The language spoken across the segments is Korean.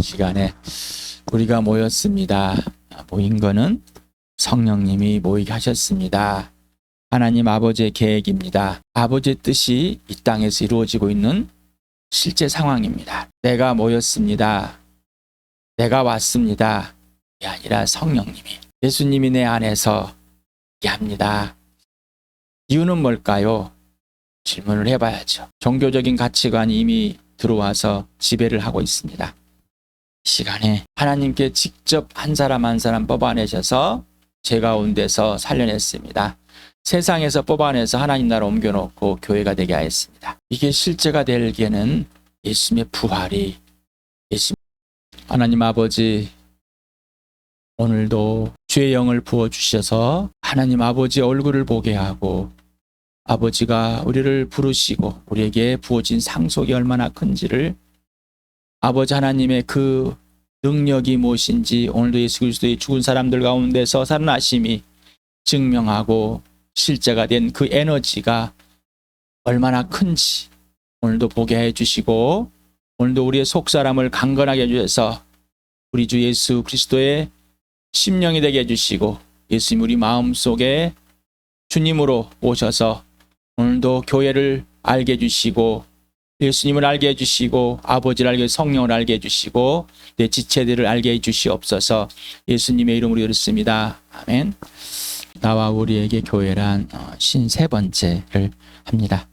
시간에 우리가 모였습니다. 모인 거는 성령님이 모이게 하셨습니다. 하나님 아버지의 계획입니다. 아버지의 뜻이 이 땅에서 이루어지고 있는 실제 상황입니다. 내가 모였습니다. 내가 왔습니다. 이게 아니라 성령님이, 예수님이 내 안에서 얘기합니다. 이유는 뭘까요? 질문을 해봐야죠. 종교적인 가치관이 이미 들어와서 지배를 하고 있습니다. 이 시간에 하나님께 직접 한 사람 한 사람 뽑아내셔서 제 가운데서 살려냈습니다. 세상에서 뽑아내서 하나님 나라 옮겨놓고 교회가 되게 하였습니다. 이게 실제가 되기에는 예수님의 부활이, 하나님 아버지, 오늘도 주의 영을 부어주셔서 하나님 아버지 얼굴을 보게 하고, 아버지가 우리를 부르시고 우리에게 부어진 상속이 얼마나 큰지를, 아버지 하나님의 그 능력이 무엇인지 오늘도 예수 그리스도의 죽은 사람들 가운데서 살아나심이 증명하고 실제가 된 그 에너지가 얼마나 큰지 오늘도 보게 해주시고, 오늘도 우리의 속사람을 강건하게 해주셔서 우리 주 예수 그리스도의 심령이 되게 해주시고, 예수님 우리 마음속에 주님으로 오셔서 오늘도 교회를 알게 해주시고, 예수님을 알게 해주시고, 아버지를 알게, 성령을 알게 해주시고, 내 지체들을 알게 해주시옵소서. 예수님의 이름으로 열었습니다. 아멘. 나와 우리에게 교회란 53번째를 합니다.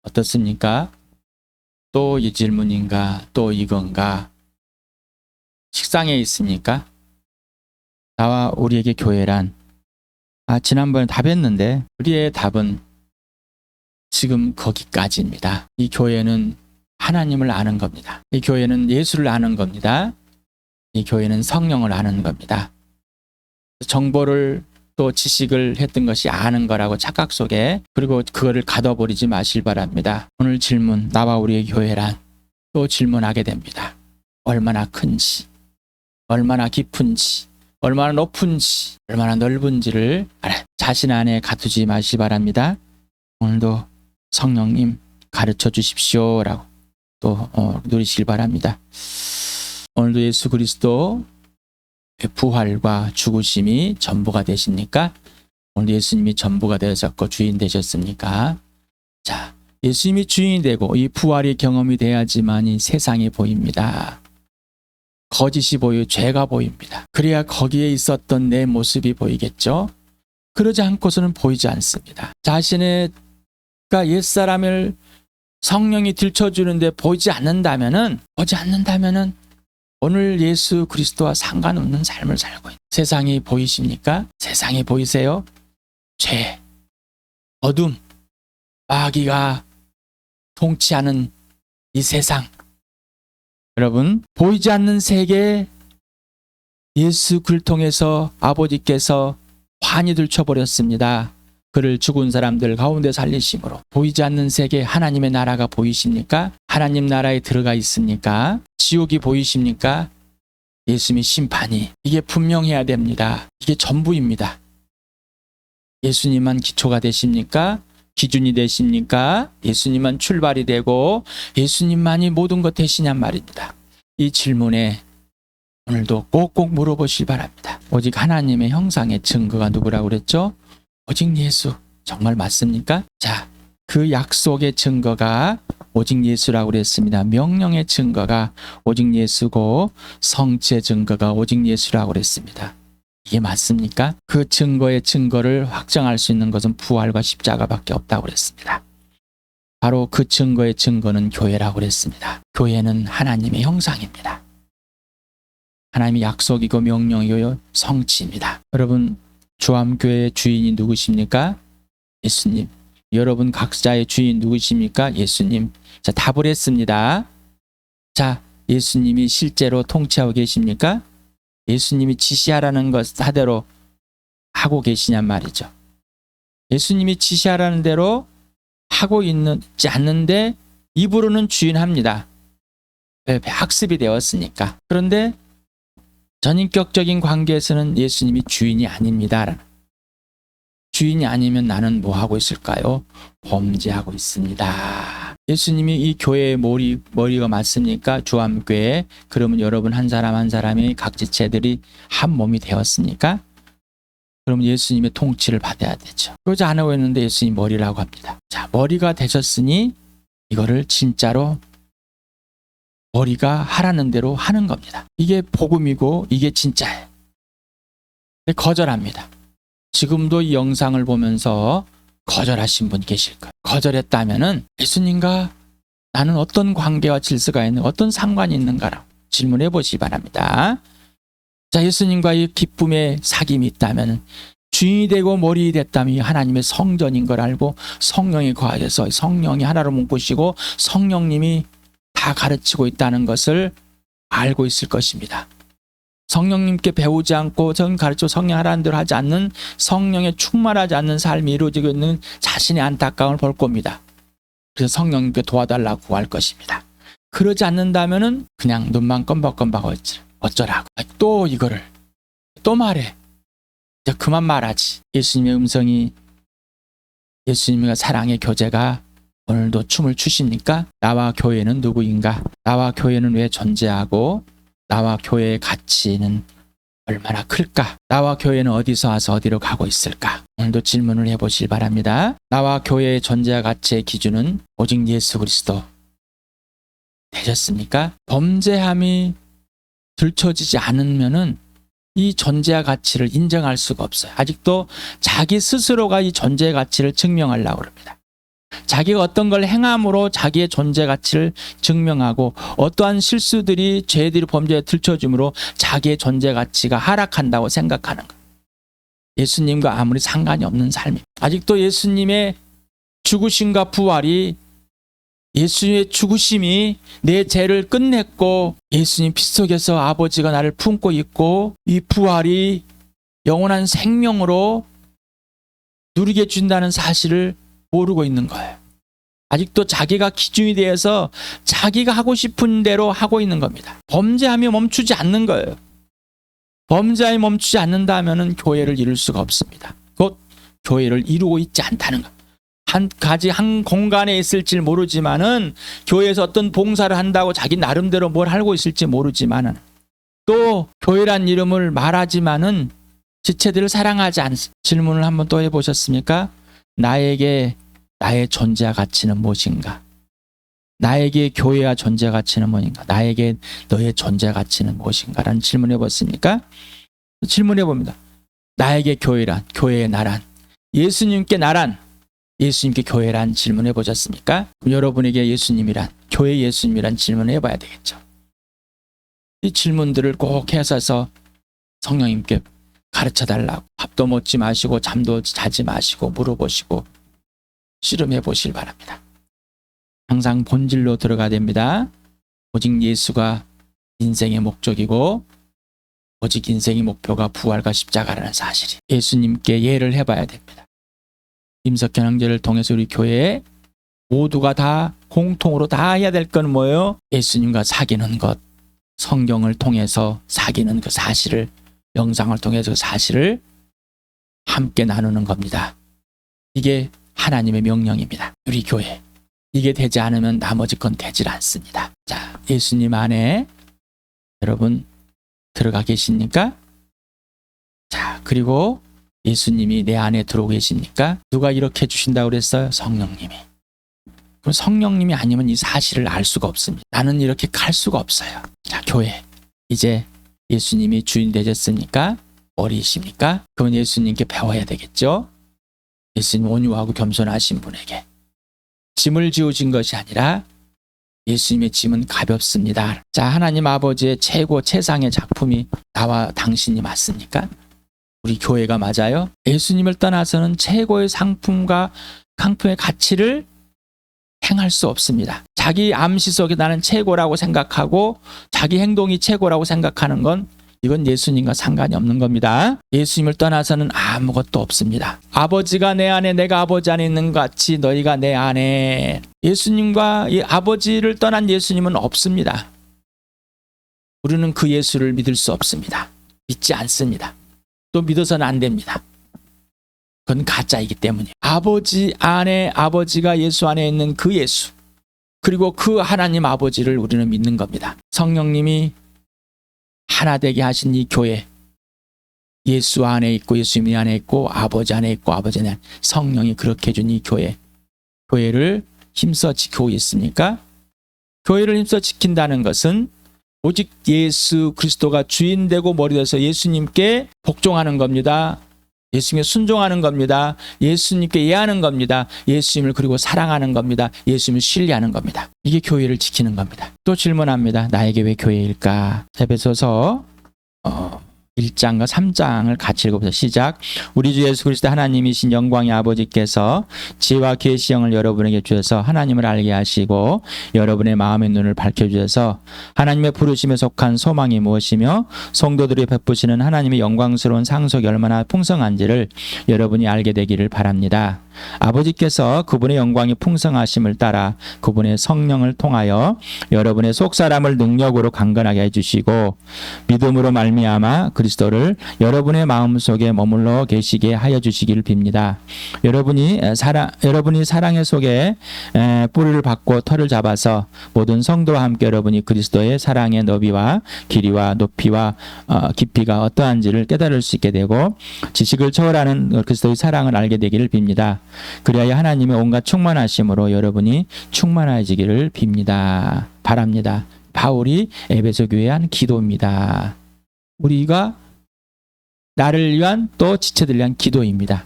어떻습니까? 또 이 질문인가? 또 이건가? 식상해 있습니까? 나와 우리에게 교회란, 지난번에 답했는데 우리의 답은 지금 거기까지입니다. 이 교회는 하나님을 아는 겁니다. 이 교회는 예수를 아는 겁니다. 이 교회는 성령을 아는 겁니다. 정보를 또 지식을 했던 것이 아는 거라고 착각 속에, 그리고 그거를 가둬버리지 마실 바랍니다. 오늘 질문, 나와 우리의 교회란, 또 질문하게 됩니다. 얼마나 큰지, 얼마나 깊은지, 얼마나 높은지, 얼마나 넓은지를 자신 안에 가두지 마시기 바랍니다. 오늘도 성령님 가르쳐 주십시오 라고 또 누리시길 바랍니다. 오늘도 예수 그리스도 부활과 죽으심이 전부가 되십니까? 오늘 예수님이 전부가 되셨고 주인 되셨습니까? 자, 예수님이 주인이 되고 이 부활이 경험이 돼야지만 이 세상이 보입니다. 거짓이 보여, 죄가 보입니다. 그래야 거기에 있었던 내 모습이 보이겠죠? 그러지 않고서는 보이지 않습니다. 자신의 옛사람을 성령이 들춰주는데 보지 않는다면은 오늘 예수 그리스도와 상관없는 삶을 살고 있는, 세상이 보이십니까? 세상이 보이세요? 죄, 어둠, 마귀가 통치하는 이 세상, 여러분, 보이지 않는 세계에 예수 그를 통해서 아버지께서 환히 들춰버렸습니다. 그를 죽은 사람들 가운데 살리심으로. 보이지 않는 세계, 하나님의 나라가 보이십니까? 하나님 나라에 들어가 있습니까? 지옥이 보이십니까? 예수님의 심판이, 이게 분명해야 됩니다. 이게 전부입니다. 예수님만 기초가 되십니까? 기준이 되십니까? 예수님만 출발이 되고 예수님만이 모든 것 되시냔 말입니다. 이 질문에 오늘도 꼭꼭 물어보시기 바랍니다. 오직 하나님의 형상의 증거가 누구라고 그랬죠? 오직 예수. 정말 맞습니까? 자, 그 약속의 증거가 오직 예수라고 그랬습니다. 명령의 증거가 오직 예수고 성취의 증거가 오직 예수라고 그랬습니다. 이게 맞습니까? 그 증거의 증거를 확정할 수 있는 것은 부활과 십자가밖에 없다고 그랬습니다. 바로 그 증거의 증거는 교회라고 그랬습니다. 교회는 하나님의 형상입니다. 하나님의 약속이고 명령이고 성취입니다. 여러분, 주암교회의 주인이 누구십니까? 예수님. 여러분 각자의 주인 누구십니까? 예수님. 자, 답을 했습니다. 자, 예수님이 실제로 통치하고 계십니까? 예수님이 지시하라는 것 하대로 하고 계시냔 말이죠. 예수님이 지시하라는 대로 하고 있지 않는데 입으로는 주인합니다. 왜? 학습이 되었으니까. 그런데 전인격적인 관계에서는 예수님이 주인이 아닙니다. 주인이 아니면 나는 뭐 하고 있을까요? 범죄하고 있습니다. 예수님이 이 교회의 머리가 맞습니까? 주암교회. 그러면 여러분 한 사람 한 사람이 각 지체들이 한 몸이 되었습니까? 그럼 예수님의 통치를 받아야 되죠. 그러지 않으고 있는데 예수님 머리라고 합니다. 자, 머리가 되셨으니 이거를 진짜로 머리가 하라는 대로 하는 겁니다. 이게 복음이고 이게 진짜예요. 근데 거절합니다. 지금도 이 영상을 보면서 거절하신 분 계실 거예요. 거절했다면은 예수님과 나는 어떤 관계와 질서가 있는, 어떤 상관이 있는가라고 질문해 보시기 바랍니다. 자, 예수님과의 기쁨의 사귐이 있다면, 주인이 되고 머리 됐다면 하나님의 성전인 걸 알고 성령이 거하여서 성령이 하나로 묶으시고 성령님이 다 가르치고 있다는 것을 알고 있을 것입니다. 성령님께 배우지 않고 전 가르쳐 성령 하라는 대로 하지 않는, 성령에 충만하지 않는 삶이 이루어지고 있는 자신의 안타까움을 볼 겁니다. 그래서 성령님께 도와달라고 구할 것입니다. 그러지 않는다면은 그냥 눈만 껌벅껌벅 어쩌라고. 또 이거를 또 말해. 이제 그만 말하지. 예수님의 음성이, 예수님과 사랑의 교제가 오늘도 춤을 추십니까? 나와 교회는 누구인가? 나와 교회는 왜 존재하고 나와 교회의 가치는 얼마나 클까? 나와 교회는 어디서 와서 어디로 가고 있을까? 오늘도 질문을 해보시기 바랍니다. 나와 교회의 존재와 가치의 기준은 오직 예수 그리스도 되셨습니까? 범죄함이 들춰지지 않으면은 이 존재와 가치를 인정할 수가 없어요. 아직도 자기 스스로가 이 존재의 가치를 증명하려고 합니다. 자기가 어떤 걸 행함으로 자기의 존재 가치를 증명하고 어떠한 실수들이, 죄들이, 범죄에 들춰짐으로 자기의 존재 가치가 하락한다고 생각하는 것. 예수님과 아무리 상관이 없는 삶입니다. 아직도 예수님의 죽으심과 부활이, 예수님의 죽으심이 내 죄를 끝냈고 예수님 피 속에서 아버지가 나를 품고 있고 이 부활이 영원한 생명으로 누리게 준다는 사실을 모르고 있는 거예요. 아직도 자기가 기준이 되어서 자기가 하고 싶은 대로 하고 있는 겁니다. 범죄하며 멈추지 않는 거예요. 범죄하며 멈추지 않는다면 교회를 이룰 수가 없습니다. 곧 교회를 이루고 있지 않다는 것. 한 공간에 있을지 모르지만은, 교회에서 어떤 봉사를 한다고 자기 나름대로 뭘 하고 있을지 모르지만은, 또 교회란 이름을 말하지만은 지체들을 사랑하지 않습니다. 질문을 한번 또 해보셨습니까? 나에게 나의 존재와 가치는 무엇인가? 나에게 교회와 존재 가치는 무엇인가? 나에게 너의 존재 가치는 무엇인가? 라는 질문을 해봤습니까? 질문해 봅니다. 나에게 교회란, 교회의 나란, 예수님께 나란, 예수님께 교회란 질문해 보셨습니까? 여러분에게 예수님이란, 교회 예수님이란 질문을 해봐야 되겠죠. 이 질문들을 꼭 해서 성령님께 가르쳐달라고, 밥도 먹지 마시고 잠도 자지 마시고 물어보시고 씨름해 보시길 바랍니다. 항상 본질로 들어가야 됩니다. 오직 예수가 인생의 목적이고 오직 인생의 목표가 부활과 십자가라는 사실이, 예수님께 예를 해봐야 됩니다. 김석현 형제를 통해서 우리 교회에 모두가 다 공통으로 다 해야 될 건 뭐예요? 예수님과 사귀는 것, 성경을 통해서 사귀는 그 사실을, 영상을 통해서 그 사실을 함께 나누는 겁니다. 이게 하나님의 명령입니다. 우리 교회. 이게 되지 않으면 나머지 건 되질 않습니다. 자, 예수님 안에 여러분 들어가 계십니까? 자, 그리고 예수님이 내 안에 들어오고 계십니까? 누가 이렇게 해주신다고 그랬어요? 성령님이. 그럼 성령님이 아니면 이 사실을 알 수가 없습니다. 나는 이렇게 갈 수가 없어요. 자, 교회. 이제 예수님이 주인 되셨으니까 머리이십니까? 그럼 예수님께 배워야 되겠죠? 예수님 온유하고 겸손하신 분에게 짐을 지우신 것이 아니라 예수님의 짐은 가볍습니다. 자, 하나님 아버지의 최고 최상의 작품이 나와 당신이 맞습니까? 우리 교회가 맞아요? 예수님을 떠나서는 최고의 상품과 상품의 가치를 행할 수 없습니다. 자기 암시 속에 나는 최고라고 생각하고 자기 행동이 최고라고 생각하는 건, 이건 예수님과 상관이 없는 겁니다. 예수님을 떠나서는 아무것도 없습니다. 아버지가 내 안에 내가 아버지 안에 있는 것 같이 너희가 내 안에, 예수님과 이 아버지를 떠난 예수님은 없습니다. 우리는 그 예수를 믿을 수 없습니다. 믿지 않습니다. 또 믿어서는 안 됩니다. 그건 가짜이기 때문이에요. 아버지 안에, 아버지가 예수 안에 있는 그 예수, 그리고 그 하나님 아버지를 우리는 믿는 겁니다. 성령님이 하나 되게 하신 이 교회, 예수 안에 있고 예수님이 안에 있고 아버지 안에 있고 아버지 안에 성령이 그렇게 해준 이 교회를 힘써 지키고 있습니까? 교회를 힘써 지킨다는 것은 오직 예수 그리스도가 주인 되고 머리 되서 예수님께 복종하는 겁니다. 예수님께 순종하는 겁니다. 예수님께 예하는 겁니다. 예수님을 그리고 사랑하는 겁니다. 예수님을 신뢰하는 겁니다. 이게 교회를 지키는 겁니다. 또 질문합니다. 나에게 왜 교회일까? 에베소서 1장과 3장을 같이 읽어보자. 시작. 우리 주 예수 그리스도 하나님이신 영광의 아버지께서 지혜와 계시형을 여러분에게 주셔서 하나님을 알게 하시고 여러분의 마음의 눈을 밝혀주셔서 하나님의 부르심에 속한 소망이 무엇이며 성도들이 베푸시는 하나님의 영광스러운 상속이 얼마나 풍성한지를 여러분이 알게 되기를 바랍니다. 아버지께서 그분의 영광이 풍성하심을 따라 그분의 성령을 통하여 여러분의 속사람을 능력으로 강건하게 해주시고 믿음으로 말미암아 그리스도를 여러분의 마음속에 머물러 계시게 하여 주시기를 빕니다. 여러분이 사랑의 속에 뿌리를 받고 털을 잡아서 모든 성도와 함께 여러분이 그리스도의 사랑의 너비와 길이와 높이와 깊이가 어떠한지를 깨달을 수 있게 되고 지식을 초월하는 그리스도의 사랑을 알게 되기를 빕니다. 그리하여 하나님의 온갖 충만하심으로 여러분이 충만해지기를 빕니다. 바랍니다. 바울이 에베소 교회에 한 기도입니다. 우리가 나를 위한 또 지체들 위한 기도입니다.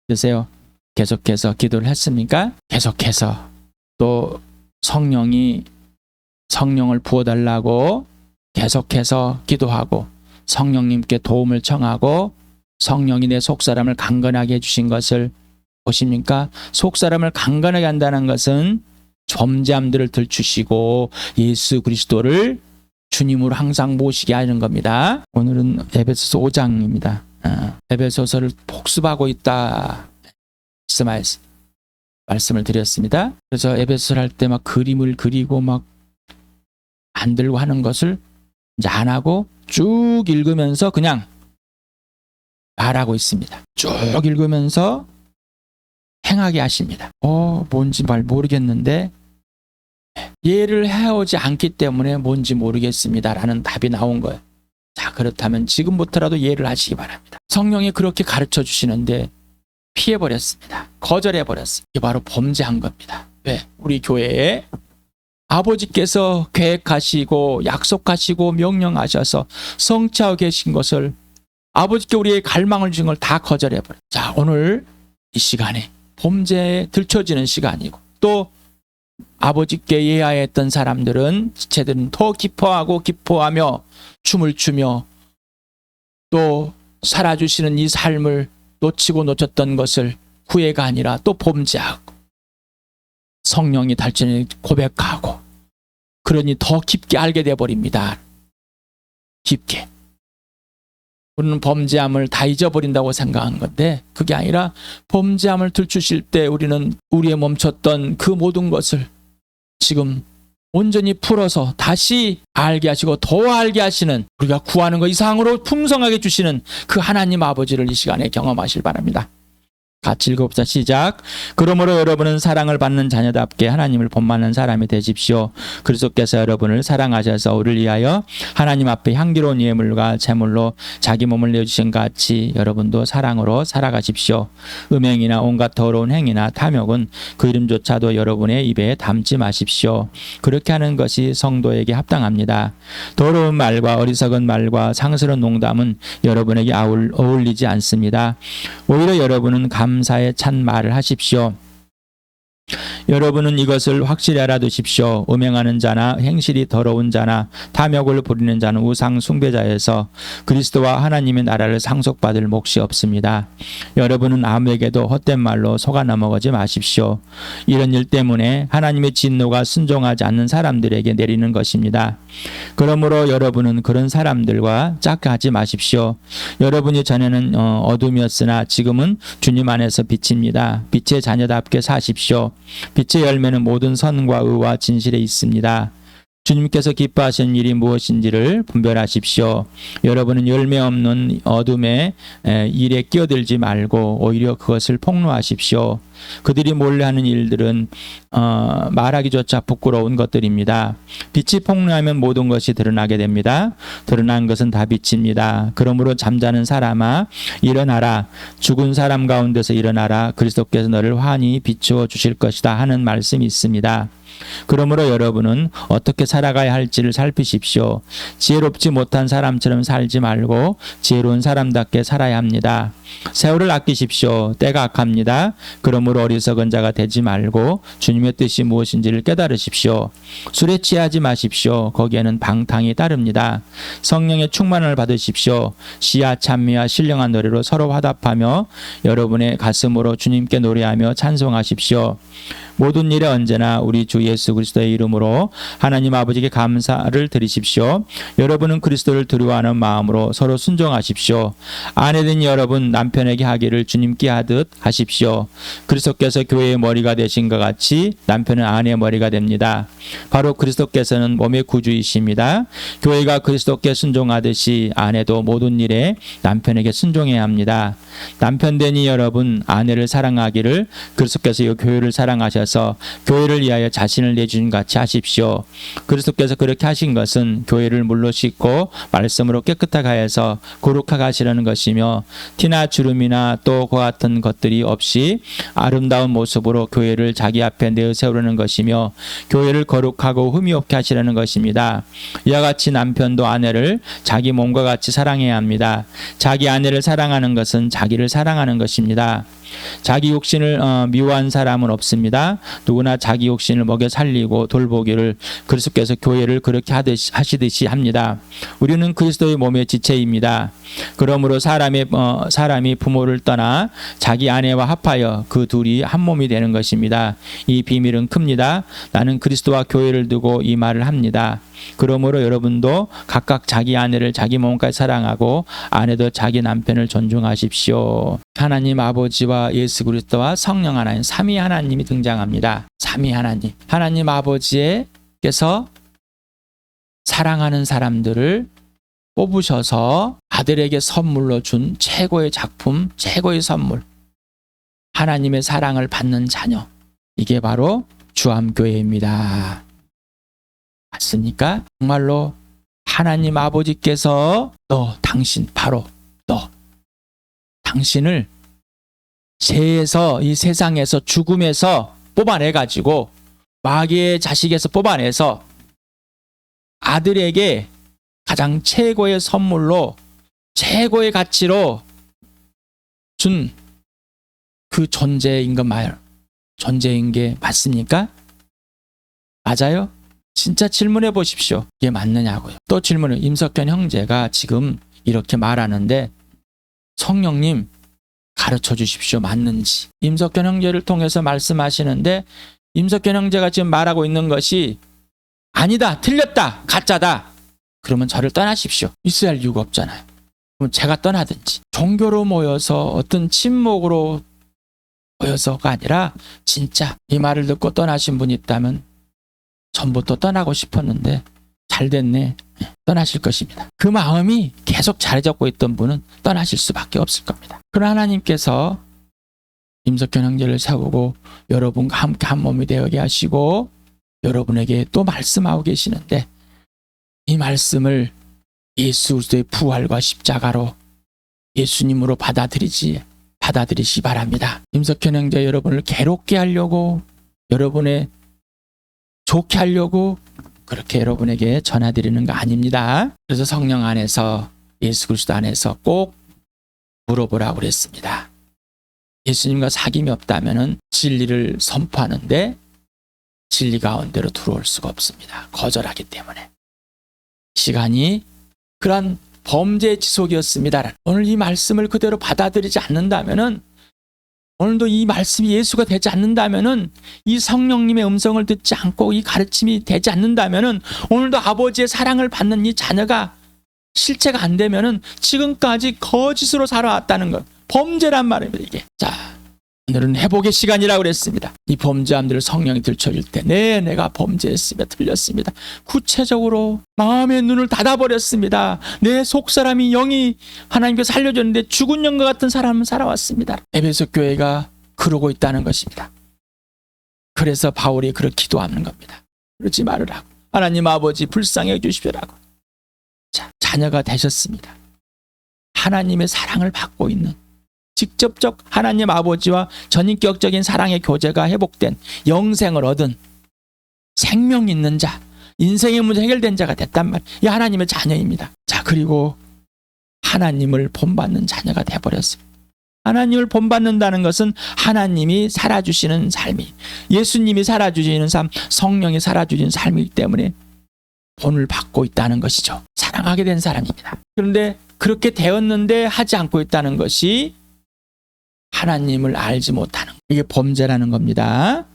그래서요. 계속해서 기도를 했습니까? 계속해서 또 성령을 부어달라고 계속해서 기도하고 성령님께 도움을 청하고 성령이 내 속사람을 강건하게 해주신 것을 보십니까? 속사람을 강건하게 한다는 것은 점잠들을 들추시고 예수 그리스도를 주님으로 항상 모시게 하는 겁니다. 오늘은 에베소서 5장입니다. 에베소서를 복습하고 있다 말씀을 드렸습니다. 그래서 에베소서를 할 때 막 그림을 그리고 막 만들고 하는 것을 이제 안 하고 쭉 읽으면서 그냥 말하고 있습니다. 쭉 읽으면서 행하게 하십니다. 뭔지 말 모르겠는데 이해를 해오지 않기 때문에 뭔지 모르겠습니다 라는 답이 나온 거예요. 자, 그렇다면 지금부터라도 이해를 하시기 바랍니다. 성령이 그렇게 가르쳐 주시는데 피해버렸습니다. 거절해버렸습니다. 이게 바로 범죄한 겁니다. 왜? 우리 교회에 아버지께서 계획하시고 약속하시고 명령하셔서 성취하고 계신 것을 아버지께 우리의 갈망을 주신 걸 다 거절해버려요. 자, 오늘 이 시간에 범죄에 들춰지는 시간이고 또 아버지께 예하였던 사람들은 지체들은 더 기뻐하며 춤을 추며 또 살아주시는 이 삶을 놓치고 놓쳤던 것을 후회가 아니라 또 범죄하고 성령이 달전히 고백하고 그러니 더 깊게 알게 되어버립니다. 깊게. 우리는 범죄함을 다 잊어버린다고 생각한 건데 그게 아니라 범죄함을 들추실 때 우리는 우리의 멈췄던 그 모든 것을 지금 온전히 풀어서 다시 알게 하시고 더 알게 하시는 우리가 구하는 것 이상으로 풍성하게 주시는 그 하나님 아버지를 이 시간에 경험하실 바랍니다. 같이 읽어봅시다. 시작. 그러므로 여러분은 사랑을 받는 자녀답게 하나님을 본받는 사람이 되십시오. 그리스도께서 여러분을 사랑하셔서 우리를 위하여 하나님 앞에 향기로운 예물과 제물로 자기 몸을 내어주신 같이 여러분도 사랑으로 살아가십시오. 음행이나 온갖 더러운 행위나 탐욕은 그 이름조차도 여러분의 입에 담지 마십시오. 그렇게 하는 것이 성도에게 합당합니다. 더러운 말과 어리석은 말과 상스러운 농담은 여러분에게 어울리지 않습니다. 오히려 여러분은 감사의 찬 말을 하십시오. 여러분은 이것을 확실히 알아두십시오. 음행하는 자나 행실이 더러운 자나 탐욕을 부리는 자는 우상 숭배자여서 그리스도와 하나님의 나라를 상속받을 몫이 없습니다. 여러분은 아무에게도 헛된 말로 속아 넘어가지 마십시오. 이런 일 때문에 하나님의 진노가 순종하지 않는 사람들에게 내리는 것입니다. 그러므로 여러분은 그런 사람들과 짝하지 마십시오. 여러분이 전에는 어둠이었으나 지금은 주님 안에서 빛입니다. 빛의 자녀답게 사십시오. 빛의 열매는 모든 선과 의와 진실에 있습니다. 주님께서 기뻐하시는 일이 무엇인지를 분별하십시오. 여러분은 열매 없는 어둠의 일에 끼어들지 말고 오히려 그것을 폭로하십시오. 그들이 몰래 하는 일들은 말하기조차 부끄러운 것들입니다. 빛이 폭로하면 모든 것이 드러나게 됩니다. 드러난 것은 다 빛입니다. 그러므로 잠자는 사람아 일어나라. 죽은 사람 가운데서 일어나라. 그리스도께서 너를 환히 비추어 주실 것이다 하는 말씀이 있습니다. 그러므로 여러분은 어떻게 살아가야 할지를 살피십시오. 지혜롭지 못한 사람처럼 살지 말고 지혜로운 사람답게 살아야 합니다. 세월을 아끼십시오. 때가 악합니다. 그러므로 어리석은 자가 되지 말고 주님의 뜻이 무엇인지를 깨달으십시오. 술에 취하지 마십시오. 거기에는 방탕이 따릅니다. 성령의 충만을 받으십시오. 시와 찬미와 신령한 노래로 서로 화답하며 여러분의 가슴으로 주님께 노래하며 찬송하십시오. 모든 일에 언제나 우리 주 예수 그리스도의 이름으로 하나님 아버지께 감사를 드리십시오. 여러분은 그리스도를 두려워하는 마음으로 서로 순종하십시오. 아내된 여러분 남편에게 하기를 주님께 하듯 하십시오. 그리스도께서 교회의 머리가 되신 것 같이 남편은 아내의 머리가 됩니다. 바로 그리스도께서는 몸의 구주이십니다. 교회가 그리스도께 순종하듯이 아내도 모든 일에 남편에게 순종해야 합니다. 남편되니 여러분 아내를 사랑하기를 그리스도께서 이 교회를 사랑하셔서 교회를 위하여 자신을 내주신 같이 하십시오. 그리스도께서 그렇게 하신 것은 교회를 물로 씻고 말씀으로 깨끗하게 하여서 거룩하게 하시려는 것이며 티나 주름이나 또 그와 같은 것들이 없이 아름다운 모습으로 교회를 자기 앞에 내세우려는 것이며 교회를 거룩하고 흠이 없게 하시려는 것입니다. 이와 같이 남편도 아내를 자기 몸과 같이 사랑해야 합니다. 자기 아내를 사랑하는 것은 자기를 사랑하는 것입니다. 자기 욕심을 미워한 사람은 없습니다. 누구나 자기 욕심을 먹여 살리고 돌보기를 그리스도께서 교회를 그렇게 하시듯이 합니다. 우리는 그리스도의 몸의 지체입니다. 그러므로 사람이 부모를 떠나 자기 아내와 합하여 그 둘이 한 몸이 되는 것입니다. 이 비밀은 큽니다. 나는 그리스도와 교회를 두고 이 말을 합니다. 그러므로 여러분도 각각 자기 아내를 자기 몸까지 사랑하고 아내도 자기 남편을 존중하십시오. 하나님 아버지와 예수 그리스도와 성령 하나님 삼위 하나님이 등장합니다. 삼위 하나님. 하나님 아버지께서 사랑하는 사람들을 뽑으셔서 아들에게 선물로 준 최고의 작품, 최고의 선물. 하나님의 사랑을 받는 자녀. 이게 바로 주암교회입니다. 맞습니까? 정말로 하나님 아버지께서 당신을 죄에서 이 세상에서 죽음에서 뽑아내가지고 마귀의 자식에서 뽑아내서 아들에게 가장 최고의 선물로 최고의 가치로 준 그 존재인 게 맞습니까? 맞아요? 진짜 질문해 보십시오. 이게 맞느냐고요. 또 질문을 임석현 형제가 지금 이렇게 말하는데 성령님 가르쳐 주십시오. 맞는지. 임석현 형제를 통해서 말씀하시는데 임석현 형제가 지금 말하고 있는 것이 아니다, 틀렸다, 가짜다. 그러면 저를 떠나십시오. 있어야 할 이유가 없잖아요. 그럼 제가 떠나든지. 종교로 모여서 어떤 침묵으로 모여서가 아니라 진짜 이 말을 듣고 떠나신 분이 있다면 전부터 떠나고 싶었는데 잘 됐네. 떠나실 것입니다. 그 마음이 계속 자리 잡고 있던 분은 떠나실 수밖에 없을 겁니다. 그러나 하나님께서 임석현 형제를 세우고 여러분과 함께 한 몸이 되게 하시고 여러분에게 또 말씀하고 계시는데 이 말씀을 예수 그리스도의 부활과 십자가로 예수님으로 받아들이시 바랍니다. 임석현 형제 여러분을 괴롭게 하려고 여러분의 좋게 하려고 그렇게 여러분에게 전해드리는 거 아닙니다. 그래서 성령 안에서 예수 그리스도 안에서 꼭 물어보라고 그랬습니다. 예수님과 사귐이 없다면 진리를 선포하는데 진리 가운데로 들어올 수가 없습니다. 거절하기 때문에. 시간이 그런 범죄의 지속이었습니다. 오늘 이 말씀을 그대로 받아들이지 않는다면 오늘도 이 말씀이 예수가 되지 않는다면 이 성령님의 음성을 듣지 않고 이 가르침이 되지 않는다면 오늘도 아버지의 사랑을 받는 이 자녀가 실체가 안 되면 지금까지 거짓으로 살아왔다는 것. 범죄란 말입니다. 이게. 자, 오늘은 회복의 시간이라고 그랬습니다. 이 범죄함들을 성령이 들춰줄 때 내가 범죄했으며 틀렸습니다. 구체적으로 마음의 눈을 닫아버렸습니다. 내 속사람이 영이 하나님께서 살려줬는데 죽은 영과 같은 사람은 살아왔습니다. 에베소 교회가 그러고 있다는 것입니다. 그래서 바울이 그렇게 기도하는 겁니다. 그러지 말으라고. 하나님 아버지 불쌍히 여주시라고. 자, 자녀가 되셨습니다. 하나님의 사랑을 받고 있는 직접적 하나님 아버지와 전인격적인 사랑의 교제가 회복된 영생을 얻은 생명 있는 자, 인생의 문제 해결된 자가 됐단 말이에요. 이 하나님의 자녀입니다. 자, 그리고 하나님을 본받는 자녀가 돼버렸어요. 하나님을 본받는다는 것은 하나님이 살아주시는 삶이, 예수님이 살아주시는 삶, 성령이 살아주시는 삶이기 때문에 본을 받고 있다는 것이죠. 사랑하게 된 사람입니다. 그런데 그렇게 되었는데 하지 않고 있다는 것이 하나님을 알지 못하는, 이게 범죄라는 겁니다.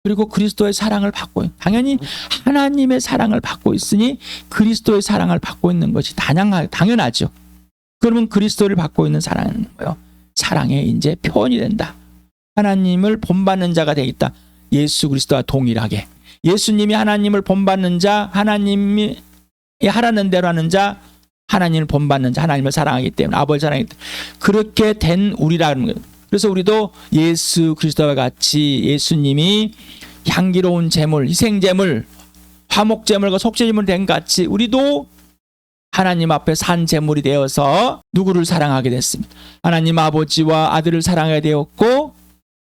그리고 그리스도의 사랑을 받고, 당연히 하나님의 사랑을 받고 있으니 그리스도의 사랑을 받고 있는 것이 당연하죠. 그러면 그리스도를 받고 있는 사랑은 뭐예요? 사랑의 이제 표현이 된다. 하나님을 본받는 자가 되겠다. 예수 그리스도와 동일하게. 예수님이 하나님을 본받는 자, 하나님이 하라는 대로 하는 자, 하나님을 본받는 자, 하나님을 사랑하기 때문에, 아버지 사랑하기 때문에 그렇게 된 우리라는 거예요. 그래서 우리도 예수 그리스도와 같이 예수님이 향기로운 제물, 희생제물, 화목제물과 속죄제물 된 같이 우리도 하나님 앞에 산 제물이 되어서 누구를 사랑하게 됐습니다. 하나님 아버지와 아들을 사랑하게 되었고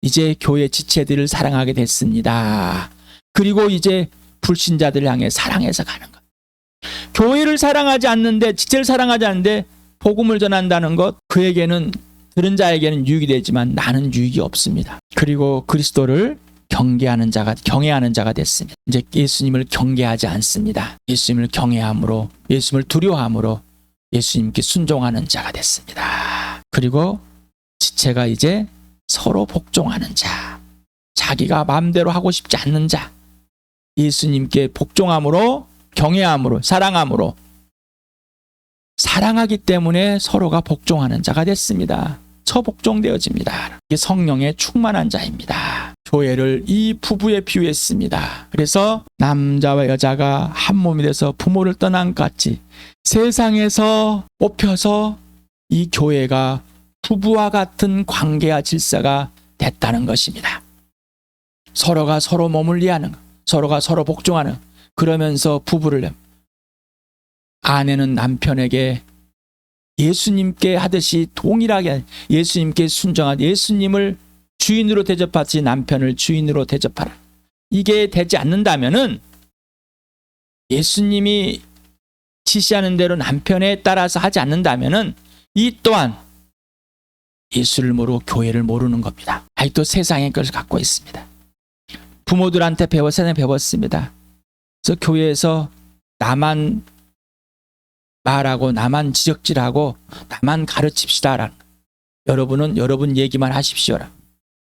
이제 교회 지체들을 사랑하게 됐습니다. 그리고 이제 불신자들을 향해 사랑해서 가는 것. 교회를 사랑하지 않는데, 지체를 사랑하지 않는데 복음을 전한다는 것, 그에게는, 들은 자에게는 유익이 되지만 나는 유익이 없습니다. 그리고 그리스도를 경외하는 자가 됐습니다. 이제 예수님을 경계하지 않습니다. 예수님을 경외함으로, 예수님을 두려워함으로 예수님께 순종하는 자가 됐습니다. 그리고 지체가 이제 서로 복종하는 자, 자기가 마음대로 하고 싶지 않는 자, 예수님께 복종함으로, 경외함으로, 사랑함으로, 사랑하기 때문에 서로가 복종하는 자가 됐습니다. 처복종되어집니다. 이게 성령에 충만한 자입니다. 교회를 이 부부에 비유했습니다. 그래서 남자와 여자가 한 몸이 돼서 부모를 떠난 것 같이 세상에서 뽑혀서 이 교회가 부부와 같은 관계와 질서가 됐다는 것입니다. 서로가 서로 몸을 이해하는 것, 서로가 서로 복종하는, 그러면서 부부를, 아내는 남편에게 예수님께 하듯이 동일하게 예수님께 순종한, 예수님을 주인으로 대접하지 남편을 주인으로 대접하라. 이게 되지 않는다면은, 예수님이 지시하는 대로 남편에 따라서 하지 않는다면은 이 또한 예수를 모르고 교회를 모르는 겁니다. 아직도 세상의 것을 갖고 있습니다. 부모들한테 세상에 배웠습니다. 그래서 교회에서 나만 말하고 나만 지적질하고 나만 가르칩시다라는, 여러분은 여러분 얘기만 하십시오라.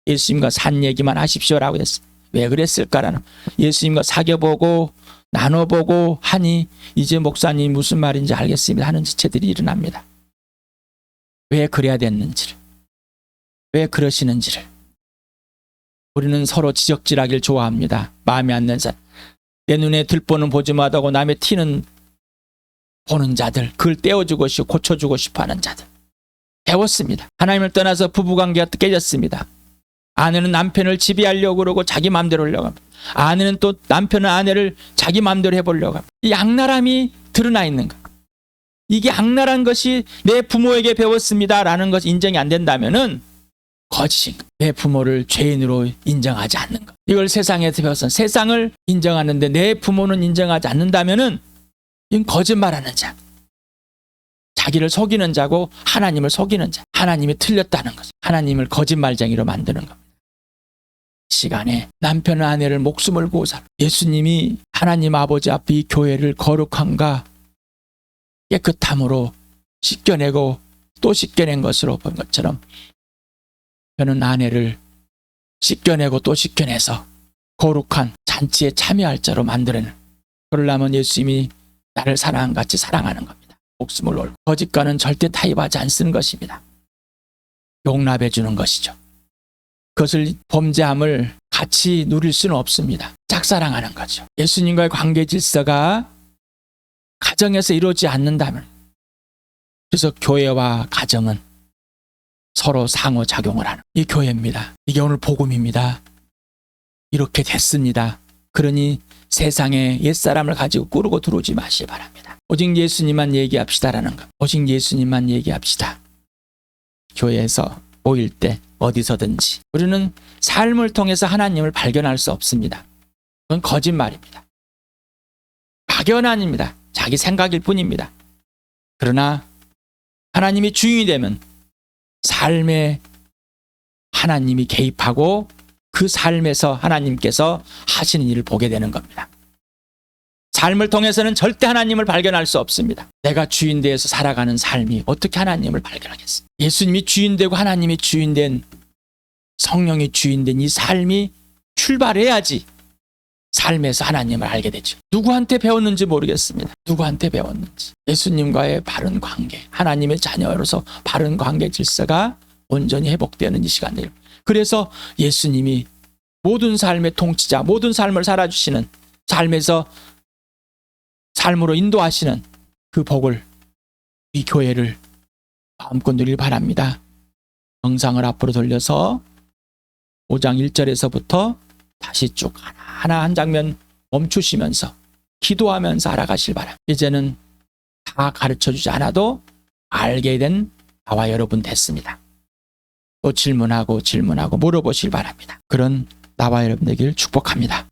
예수님과 산 얘기만 하십시오라고 했어요. 왜 그랬을까라는, 예수님과 사귀어보고 나눠보고 하니 이제 목사님 무슨 말인지 알겠습니다 하는 지체들이 일어납니다. 왜 그래야 됐는지를, 왜 그러시는지를. 우리는 서로 지적질하길 좋아합니다. 마음에 안 드는 사람, 내 눈에 들보는 보지 못하고 남의 티는 보는 자들, 그걸 떼어주고 싶고 고쳐주고 싶어하는 자들. 배웠습니다. 하나님을 떠나서 부부관계가 깨졌습니다. 아내는 남편을 지배하려고 그러고 자기 마음대로 하려고 합니다. 아내는 또 남편은 아내를 자기 마음대로 해보려고 합니다. 이 악랄함이 드러나 있는 것. 이게 악랄한 것이 내 부모에게 배웠습니다라는 것이 인정이 안 된다면은 거짓인 것. 내 부모를 죄인으로 인정하지 않는 것. 이걸 세상에서 배웠어. 세상을 인정하는데 내 부모는 인정하지 않는다면은 이건 거짓말하는 자, 자기를 속이는 자고 하나님을 속이는 자, 하나님이 틀렸다는 것, 하나님을 거짓말쟁이로 만드는 겁니다. 시간에 남편은 아내를 목숨을 구워 살아. 예수님이 하나님 아버지 앞에 이 교회를 거룩함과 깨끗함으로 씻겨내고 또 씻겨낸 것으로 본 것처럼 저는 아내를 씻겨내고 또 씻겨내서 거룩한 잔치에 참여할 자로 만들어내는, 그러려면 예수님이 나를 사랑한 같이 사랑하는 겁니다. 목숨을 걸고 거짓과는 절대 타협하지 않는 것입니다. 용납해 주는 것이죠. 그것을, 범죄함을 같이 누릴 수는 없습니다. 짝사랑하는 거죠. 예수님과의 관계 질서가 가정에서 이루어지지 않는다면, 그래서 교회와 가정은 서로 상호작용을 하는 이 교회입니다. 이게 오늘 복음입니다. 이렇게 됐습니다. 그러니 세상에 옛사람을 가지고 꾸르고 들어오지 마시기 바랍니다. 오직 예수님만 얘기합시다라는 것. 오직 예수님만 얘기합시다. 교회에서 모일 때 어디서든지 우리는 삶을 통해서 하나님을 발견할 수 없습니다. 그건 거짓말입니다. 막연한입니다. 자기 생각일 뿐입니다. 그러나 하나님이 주인이 되면 삶에 하나님이 개입하고 그 삶에서 하나님께서 하시는 일을 보게 되는 겁니다. 삶을 통해서는 절대 하나님을 발견할 수 없습니다. 내가 주인 되어서 살아가는 삶이 어떻게 하나님을 발견하겠습니까? 예수님이 주인 되고 하나님이 주인 된, 성령이 주인 된 이 삶이 출발해야지 삶에서 하나님을 알게 되죠. 누구한테 배웠는지 모르겠습니다. 누구한테 배웠는지. 예수님과의 바른 관계, 하나님의 자녀로서 바른 관계 질서가 온전히 회복되는 이 시간들. 그래서 예수님이 모든 삶의 통치자, 모든 삶을 살아주시는, 삶에서 삶으로 인도하시는 그 복을 이 교회를 마음껏 누리길 바랍니다. 영상을 앞으로 돌려서 5장 1절에서부터 다시 쭉 하나 한 장면 멈추시면서 기도하면서 알아가실 바랍니다. 이제는 다 가르쳐주지 않아도 알게 된 나와 여러분 됐습니다. 또 질문하고 물어보실 바랍니다. 그런 나와 여러분 되기를 축복합니다.